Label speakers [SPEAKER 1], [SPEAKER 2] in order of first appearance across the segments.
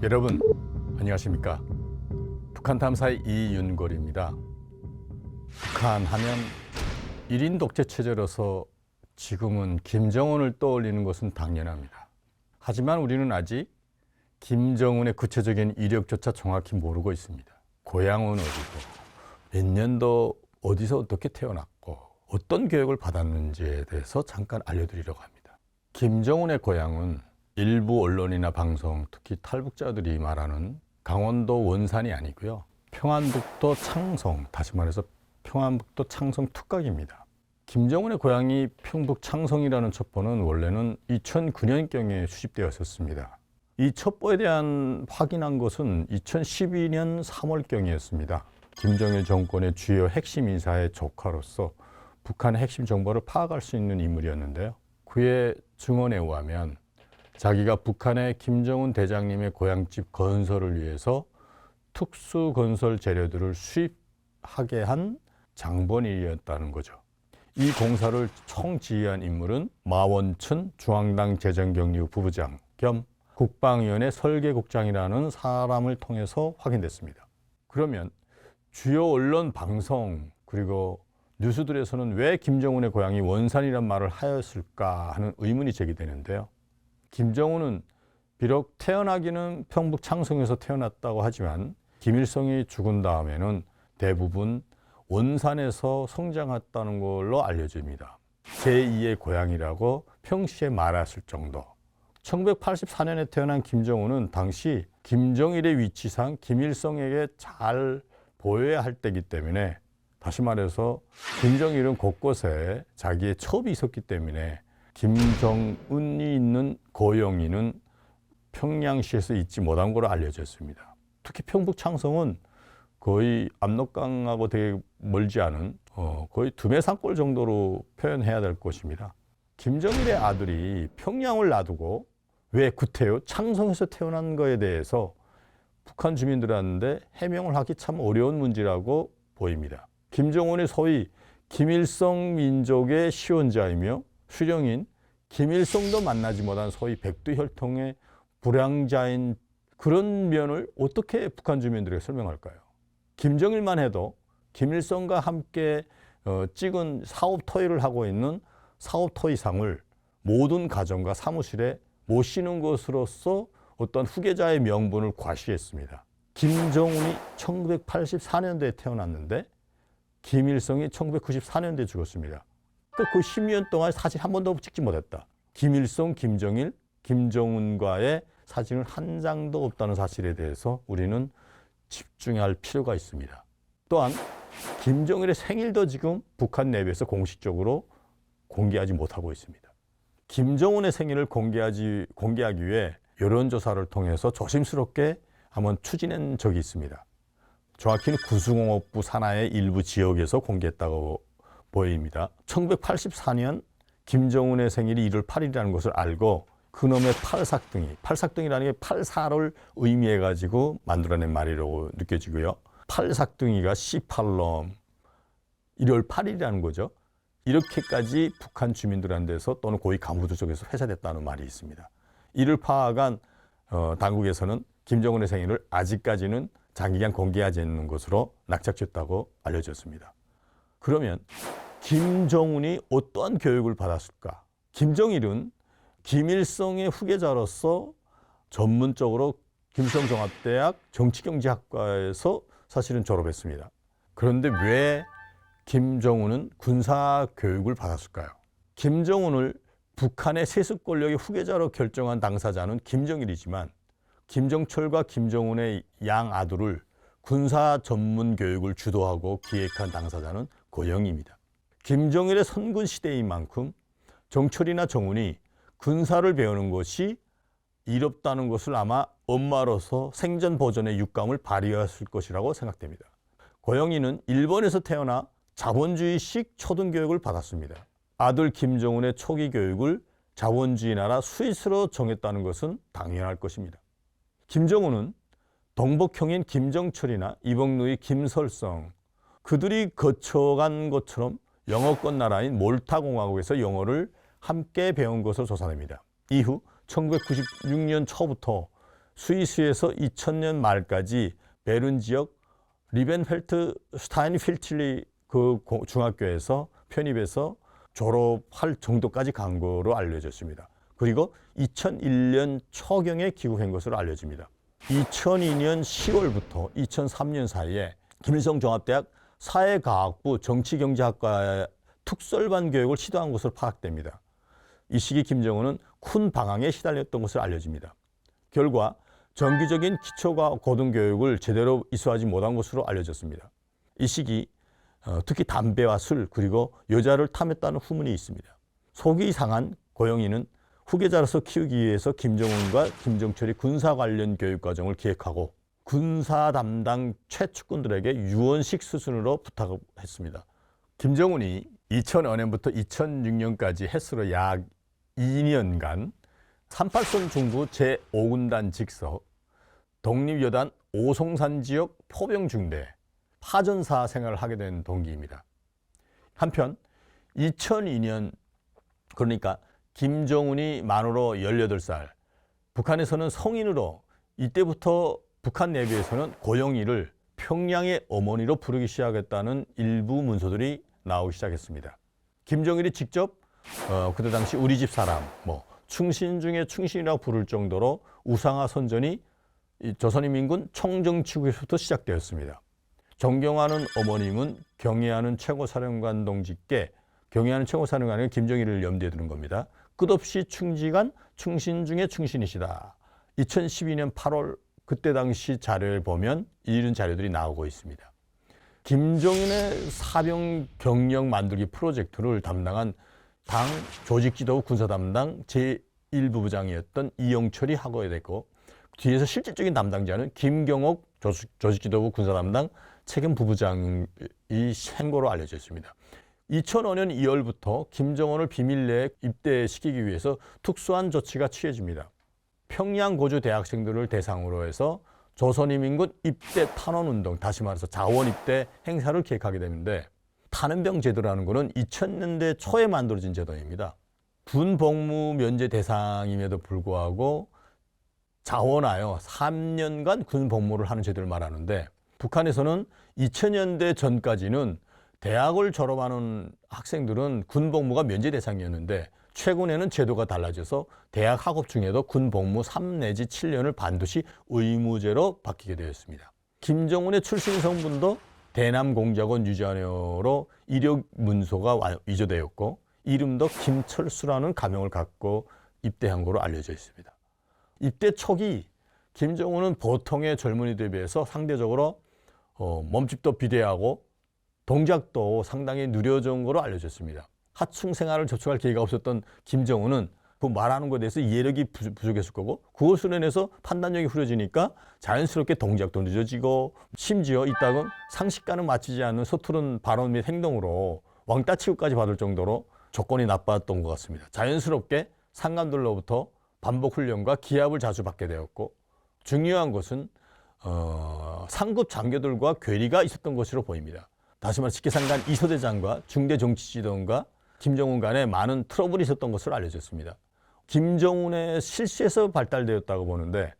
[SPEAKER 1] 여러분 안녕하십니까? 북한 탐사의 이윤걸입니다. 북한 하면 1인 독재 체제로서 지금은 김정은을 떠올리는 것은 당연합니다. 하지만 우리는 아직 김정은의 구체적인 이력조차 정확히 모르고 있습니다. 고향은 어디고 몇 년도 어디서 어떻게 태어났고 어떤 교육을 받았는지에 대해서 잠깐 알려드리려고 합니다. 김정은의 고향은 일부 언론이나 방송, 특히 탈북자들이 말하는 강원도 원산이 아니고요. 평안북도 창성, 다시 말해서 평안북도 창성 툭각입니다. 김정은의 고향이 평북 창성이라는 첩보는 원래는 2009년경에 수집되었었습니다. 이 첩보에 대한 확인한 것은 2012년 3월경이었습니다. 김정일 정권의 주요 핵심 인사의 조카로서 북한의 핵심 정보를 파악할 수 있는 인물이었는데요. 그의 증언에 의하면 자기가 북한의 김정은 대장님의 고향집 건설을 위해서 특수건설 재료들을 수입하게 한 장본인이었다는 거죠. 이 공사를 총지휘한 인물은 마원춘 중앙당 재정경리부 부부장 겸 국방위원회 설계국장이라는 사람을 통해서 확인됐습니다. 그러면 주요 언론 방송 그리고 뉴스들에서는 왜 김정은의 고향이 원산이란 말을 하였을까 하는 의문이 제기되는데요. 김정은은 비록 태어나기는 평북 창성에서 태어났다고 하지만 김일성이 죽은 다음에는 대부분 원산에서 성장했다는 걸로 알려집니다. 제2의 고향이라고 평시에 말했을 정도. 1984년에 태어난 김정은은 당시 김정일의 위치상 김일성에게 잘 보여야 할 때이기 때문에, 다시 말해서 김정일은 곳곳에 자기의 첩이 있었기 때문에 김정은이 있는 고영이는 평양시에서 잊지 못한 걸로 알려졌습니다. 특히 평북 창성은 거의 압록강하고 되게 멀지 않은 거의 두메산골 정도로 표현해야 될 것입니다. 김정일의 아들이 평양을 놔두고 왜 구태여 창성에서 태어난 거에 대해서 북한 주민들한테 해명을 하기 참 어려운 문제라고 보입니다. 김정은이 소위 김일성 민족의 시원자이며 수령인 김일성도 만나지 못한 소위 백두혈통의 불량자인 그런 면을 어떻게 북한 주민들에게 설명할까요? 김정일만 해도 김일성과 함께 찍은 사업 토의를 하고 있는 사업 토의상을 모든 가정과 사무실에 모시는 것으로서 어떤 후계자의 명분을 과시했습니다. 김정은이 1984년도에 태어났는데 김일성이 1994년도에 죽었습니다. 그 10년 동안 사진 한 번도 찍지 못했다. 김일성, 김정일, 김정은과의 사진은 한 장도 없다는 사실에 대해서 우리는 집중할 필요가 있습니다. 또한 김정일의 생일도 지금 북한 내부에서 공식적으로 공개하지 못하고 있습니다. 김정은의 생일을 공개하기 위해 여론조사를 통해서 조심스럽게 한번 추진한 적이 있습니다. 정확히는 구승공업부 산하의 일부 지역에서 공개했다고 보입니다. 1984년 김정은의 생일이 1월 8일이라는 것을 알고 그놈의 팔삭둥이라는 게 84를 의미해가지고 만들어낸 말이라고 느껴지고요. 팔삭둥이가 18놈, 1월 8일이라는 거죠. 이렇게까지 북한 주민들한테서 또는 고위 간부들 쪽에서 회사됐다는 말이 있습니다. 이를 파악한 당국에서는 김정은의 생일을 아직까지는 장기간 공개하지 않는 것으로 낙착했다고 알려졌습니다. 그러면 김정은이 어떠한 교육을 받았을까? 김정일은 김일성의 후계자로서 전문적으로 김일성종합대학 정치경제학과에서 사실은 졸업했습니다. 그런데 왜 김정은은 군사교육을 받았을까요? 김정은을 북한의 세습 권력의 후계자로 결정한 당사자는 김정일이지만 김정철과 김정은의 양 아들을 군사 전문 교육을 주도하고 기획한 당사자는 고영입니다. 김정일의 선군 시대인 만큼 정철이나 정운이 군사를 배우는 것이 이롭다는 것을 아마 엄마로서 생전 버전의 육감을 발휘했을 것이라고 생각됩니다. 고영이는 일본에서 태어나 자본주의식 초등교육을 받았습니다. 아들 김정은의 초기 교육을 자본주의 나라 스위스로 정했다는 것은 당연할 것입니다. 김정은은 동복형인 김정철이나 이복누이 김설성, 그들이 거쳐간 것처럼 영어권 나라인 몰타공화국에서 영어를 함께 배운 것으로 조사됩니다. 이후 1996년 초부터 스위스에서 2000년 말까지 베른 지역 리벤펠트 슈타인필틀리 그 중학교에서 편입해서 졸업할 정도까지 간 거로 알려졌습니다. 그리고 2001년 초경에 귀국한 것으로 알려집니다. 2002년 10월부터 2003년 사이에 김일성 종합대학 사회과학부 정치경제학과 특설반 교육을 시도한 것으로 파악됩니다. 이 시기 김정은은 큰 방황에 시달렸던 것으로 알려집니다. 결과 정기적인 기초과 고등교육을 제대로 이수하지 못한 것으로 알려졌습니다. 이 시기 특히 담배와 술 그리고 여자를 탐했다는 후문이 있습니다. 속이 상한 고영희는 후계자로서 키우기 위해서 김정은과 김정철이 군사 관련 교육과정을 기획하고 군사 담당 최측근들에게 유언식 수순으로 부탁했습니다. 김정은이 2005년부터 2006년까지 햇수로 약 2년간 38선 중부 제5군단 직속 독립여단 오송산 지역 포병중대 파전사 생활을 하게 된 동기입니다. 한편 2002년 그러니까 김정은이 만으로 18살, 북한에서는 성인으로 이때부터 북한 내부에서는 고영희를 평양의 어머니로 부르기 시작했다는 일부 문서들이 나오기 시작했습니다. 김정일이 직접 그때 당시 우리 집 사람, 충신 중에 충신이라고 부를 정도로 우상화 선전이 조선인민군 청정치국에서부터 시작되었습니다. 존경하는 어머님은 경애하는 최고사령관 동지께 경애하는 최고사령관은 김정일을 염두에 두는 겁니다. 끝없이 충직한 충신 중에 충신이시다. 2012년 8월 그때 당시 자료를 보면 이런 자료들이 나오고 있습니다. 김정일의 사병 경력 만들기 프로젝트를 담당한 당 조직지도부 군사담당 제1부부장이었던 이영철이 하고 됐고 뒤에서 실질적인 담당자는 김경옥 조직지도부 군사담당 책임부부장이 한 거로 알려져 있습니다. 2005년 2월부터 김정은을 비밀 내에 입대시키기 위해서 특수한 조치가 취해집니다. 평양 고주 대학생들을 대상으로 해서 조선인민군 입대 탄원운동, 다시 말해서 자원 입대 행사를 기획하게 되는데 탄원병 제도라는 것은 2000년대 초에 만들어진 제도입니다. 군 복무 면제 대상임에도 불구하고 자원하여 3년간 군 복무를 하는 제도를 말하는데 북한에서는 2000년대 전까지는 대학을 졸업하는 학생들은 군 복무가 면제 대상이었는데 최근에는 제도가 달라져서 대학 학업 중에도 군 복무 3 내지 7년을 반드시 의무제로 바뀌게 되었습니다. 김정은의 출신 성분도 대남공작원 유전으로 이력 문서가 위조되었고 이름도 김철수라는 가명을 갖고 입대한 것으로 알려져 있습니다. 입대 초기 김정은은 보통의 젊은이들에 비해서 상대적으로 몸집도 비대하고 동작도 상당히 느려진 것으로 알려졌습니다. 하층 생활을 접촉할 기회가 없었던 김정은은 그 말하는 것에 대해서 이해력이 부족했을 거고 그것으로 인해서 판단력이 흐려지니까 자연스럽게 동작도 늦어지고 심지어 이따금 상식과는 맞지 않는 서투른 발언 및 행동으로 왕따 취급까지 받을 정도로 조건이 나빴던 것 같습니다. 자연스럽게 상관들로부터 반복 훈련과 기합을 자주 받게 되었고 중요한 것은 상급 장교들과 괴리가 있었던 것으로 보입니다. 다시 말해 직계상관 이소대장과 중대정치지도원과 김정은 간에 많은 트러블이 있었던 것으로 알려졌습니다. 김정은의 실시에서 발달되었다고 보는데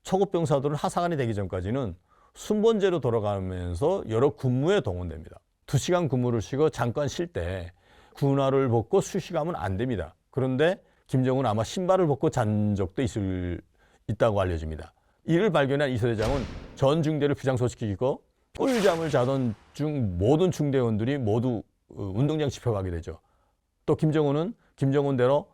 [SPEAKER 1] 초급병사들은 하사관이 되기 전까지는 순번제로 돌아가면서 여러 군무에 동원됩니다. 2시간 근무를 쉬고 잠깐 쉴 때 군화를 벗고 수시가면 안 됩니다. 그런데 김정은 아마 신발을 벗고 잔 적도 있다고 알려집니다. 이를 발견한 이소대장은 전 중대를 비상소식시키고 꿀잠을 자던 중 모든 중대원들이 모두 운동장 집회하게 되죠. 또 김정은은 김정은대로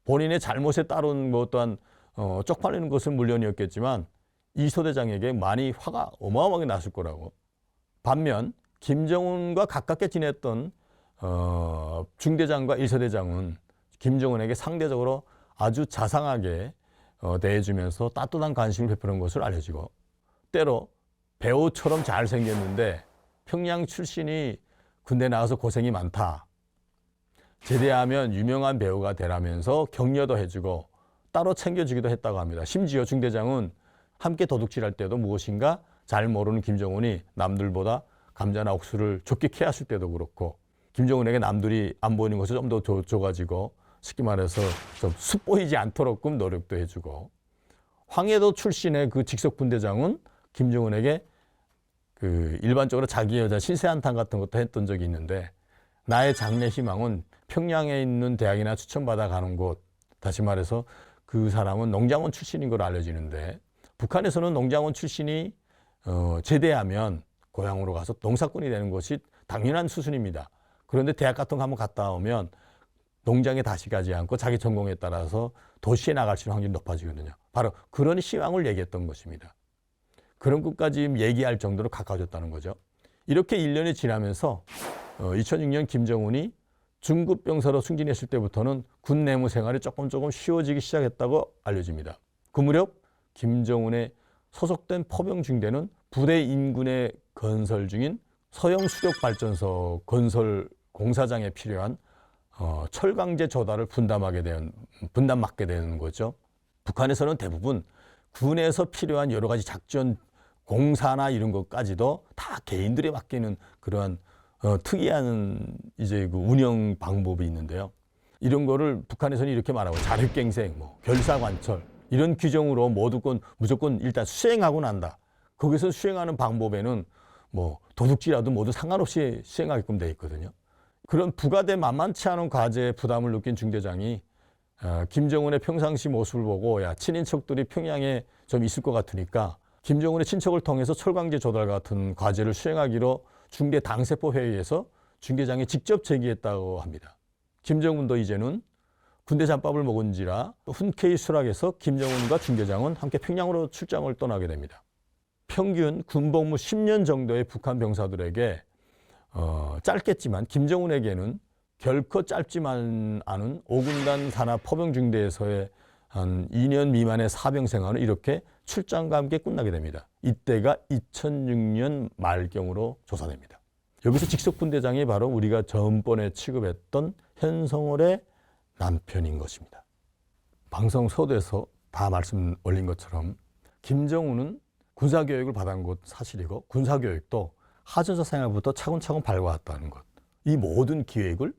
[SPEAKER 1] 본인의 잘못에 따른 것 또한 쪽팔리는 것은 물론이었겠지만 이소대장에게 많이 화가 어마어마하게 났을 거라고. 반면 김정은과 가깝게 지냈던 중대장과 일소대장은 김정은에게 상대적으로 아주 자상하게 대해주면서 따뜻한 관심을 베푸는 것을 알려지고 때로 배우처럼 잘생겼는데 평양 출신이 군대 나가서 고생이 많다. 제대하면 유명한 배우가 되라면서 격려도 해주고 따로 챙겨주기도 했다고 합니다. 심지어 중대장은 함께 도둑질할 때도 무엇인가 잘 모르는 김정은이 남들보다 감자나 옥수를 좋게 캐왔을 때도 그렇고 김정은에게 남들이 안 보이는 것을 좀 더 줘가지고 쉽게 말해서 좀 숯보이지 않도록끔 노력도 해주고 황해도 출신의 그 직속 분대장은 김정은에게 그 일반적으로 자기 여자 신세 한탄 같은 것도 했던 적이 있는데, 나의 장래 희망은 평양에 있는 대학이나 추천받아 가는 곳, 다시 말해서 그 사람은 농장원 출신인 걸로 알려지는데, 북한에서는 농장원 출신이 제대하면 고향으로 가서 농사꾼이 되는 것이 당연한 수순입니다. 그런데 대학 같은 거 한번 갔다 오면 농장에 다시 가지 않고 자기 전공에 따라서 도시에 나갈 수 있는 확률이 높아지거든요. 바로 그런 희망을 얘기했던 것입니다. 그런 것까지 얘기할 정도로 가까워졌다는 거죠. 이렇게 1년이 지나면서 2006년 김정은이 중급 병사로 승진했을 때부터는 군 내무 생활이 조금 쉬워지기 시작했다고 알려집니다. 그 무렵 김정은의 소속된 포병 중대는 부대 인근에 건설 중인 서형 수력 발전소 건설 공사장에 필요한 철강제 조달을 분담 맡게 되는 거죠. 북한에서는 대부분 군에서 필요한 여러 가지 작전 공사나 이런 것까지도 다 개인들이 맡기는 그러한 특이한 이제 그 운영 방법이 있는데요. 이런 거를 북한에서는 이렇게 말하고, 자력갱생, 결사관철 이런 규정으로 무조건 일단 수행하고 난다. 거기서 수행하는 방법에는 도둑질이라도 모두 상관없이 수행하게끔 돼 있거든요. 그런 부가돼 만만치 않은 과제에 부담을 느낀 중대장이 김정은의 평상시 모습을 보고, 야, 친인척들이 평양에 좀 있을 것 같으니까 김정은의 친척을 통해서 철강제 조달 같은 과제를 수행하기로 중대 당세포 회의에서 중대장이 직접 제기했다고 합니다. 김정은도 이제는 군대 잠밥을 먹은지라 흔쾌히 수락해서 김정은과 중대장은 함께 평양으로 출장을 떠나게 됩니다. 평균 군복무 10년 정도의 북한 병사들에게 짧겠지만 김정은에게는 결코 짧지만 않은 5군단 산하 포병중대에서의 한 2년 미만의 사병 생활은 이렇게 출장과 함께 끝나게 됩니다. 이때가 2006년 말경으로 조사됩니다. 여기서 직속분대장이 바로 우리가 전번에 취급했던 현성월의 남편인 것입니다. 방송 서두에서 다 말씀 올린 것처럼 김정은은 군사교육을 받은 것 사실이고, 군사교육도 하전사 생활부터 차근차근 밟아왔다는 것. 이 모든 기획을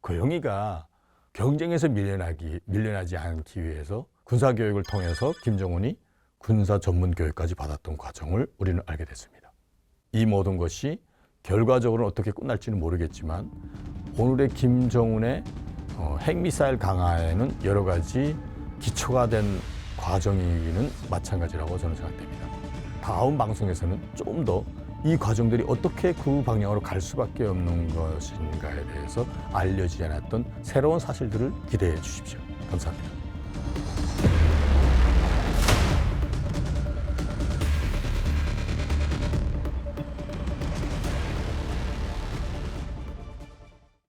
[SPEAKER 1] 고영이가 경쟁에서 밀려나지 않기 위해서 군사교육을 통해서 김정은이 군사 전문 교육까지 받았던 과정을 우리는 알게 됐습니다. 이 모든 것이 결과적으로 어떻게 끝날지는 모르겠지만, 오늘의 김정은의 핵미사일 강화에는 여러 가지 기초가 된 과정이기는 마찬가지라고 저는 생각됩니다. 다음 방송에서는 조금 더 이 과정들이 어떻게 그 방향으로 갈 수밖에 없는 것인가에 대해서 알려지지 않았던 새로운 사실들을 기대해 주십시오. 감사합니다.